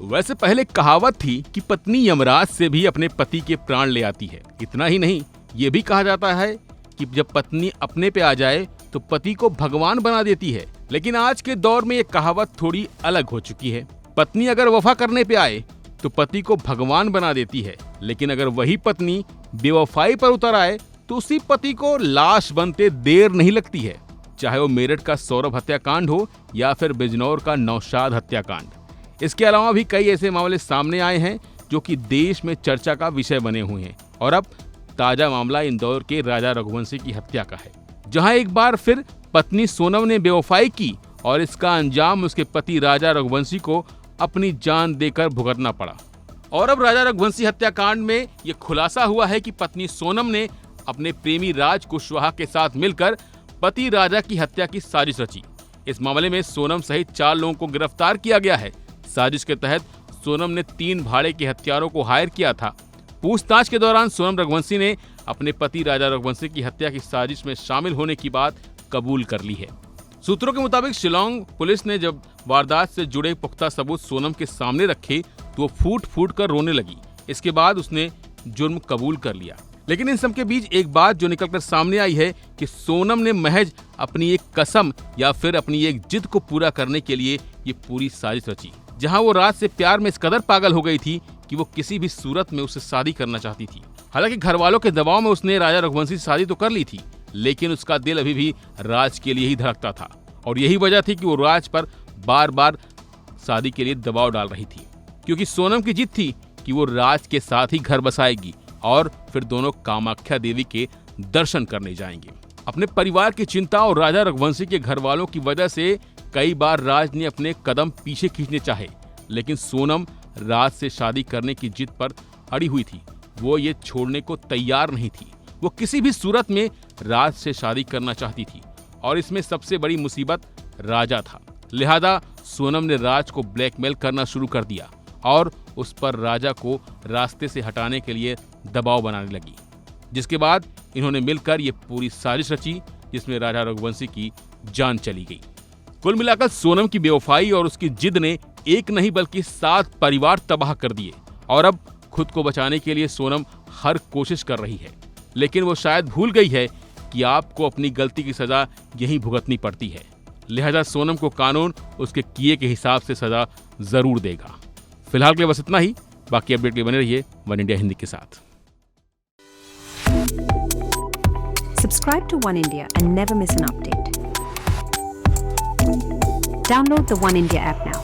वैसे पहले कहावत थी कि पत्नी यमराज से भी अपने पति के प्राण ले आती है। इतना ही नहीं, ये भी कहा जाता है कि जब पत्नी अपने पे आ जाए तो पति को भगवान बना देती है। लेकिन आज के दौर में ये कहावत थोड़ी अलग हो चुकी है। पत्नी अगर वफा करने पे आए तो पति को भगवान बना देती है, लेकिन अगर वही पत्नी बेवफाई पर उतर आए तो उसी पति को लाश बनते देर नहीं लगती है, चाहे वो मेरठ का सौरभ हत्याकांड हो या फिर बिजनौर का नौशाद हत्याकांड। इसके अलावा भी कई ऐसे मामले सामने आए हैं जो कि देश में चर्चा का विषय बने हुए हैं। और अब ताजा मामला इंदौर के राजा रघुवंशी की हत्या का है, जहां एक बार फिर पत्नी सोनम ने बेवफाई की और इसका अंजाम उसके पति राजा रघुवंशी को अपनी जान देकर भुगतना पड़ा। और अब राजा रघुवंशी हत्याकांड में ये खुलासा हुआ है कि पत्नी सोनम ने अपने प्रेमी राज कुशवाहा के साथ मिलकर पति राजा की हत्या की साजिश रची। इस मामले में सोनम सहित 4 लोगों को गिरफ्तार किया गया है। साजिश के तहत सोनम ने 3 भाड़े के हत्यारों को हायर किया था। पूछताछ के दौरान सोनम रघुवंशी ने अपने पति राजा रघुवंशी की हत्या की साजिश में शामिल होने की बात कबूल कर ली है। सूत्रों के मुताबिक शिलांग पुलिस ने जब वारदात से जुड़े पुख्ता सबूत सोनम के सामने रखे तो वो फूट फूट कर रोने लगी। इसके बाद उसने जुर्म कबूल कर लिया। लेकिन इन सब के बीच एक बात जो निकलकर सामने आई है कि सोनम ने महज अपनी एक कसम या फिर अपनी एक जिद को पूरा करने के लिए ये पूरी साजिश रची, जहां वो राज से प्यार में इस कदर पागल हो गई थी कि वो किसी भी सूरत में उससे शादी करना चाहती थी। हालांकि घर वालों के दबाव में उसने राजा रघुवंशी से शादी तो कर ली थी, लेकिन उसका दिल अभी भी राज के लिए ही धड़कता था। और यही वजह थी कि वो राज पर बार बार शादी के लिए दबाव डाल रही थी, क्योंकि सोनम की जिद थी कि वो राज के साथ ही घर बसाएगी और फिर दोनों कामाख्या देवी के दर्शन करने जाएंगे। अपने परिवार की चिंता और राजा रघुवंशी के घर वालों की वजह से कई बार राज ने अपने कदम पीछे खींचने चाहे, लेकिन सोनम राज से शादी करने की जिद पर अड़ी हुई थी। वो ये छोड़ने को तैयार नहीं थी। वो किसी भी सूरत में राज से शादी करना चाहती थी और इसमें सबसे बड़ी मुसीबत राजा था। लिहाजा सोनम ने राज को ब्लैकमेल करना शुरू कर दिया और उस पर राजा को रास्ते से हटाने के लिए दबाव बनाने लगी, जिसके बाद इन्होंने मिलकर ये पूरी साजिश रची जिसमें राजा रघुवंशी की जान चली गई। कुल मिलाकर सोनम की बेवफाई और उसकी जिद ने एक नहीं बल्कि 7 परिवार तबाह कर दिए। और अब खुद को बचाने के लिए सोनम हर कोशिश कर रही है, लेकिन वो शायद भूल गई है कि आपको अपनी गलती की सजा यही भुगतनी पड़ती है। लिहाजा सोनम को कानून उसके किए के हिसाब से सजा जरूर देगा। फिलहाल के लिए बस इतना ही। बाकी अपडेट के लिए बने रहिए वन इंडिया हिंदी के साथ। Subscribe to One India and never miss an update. Download the One India app now.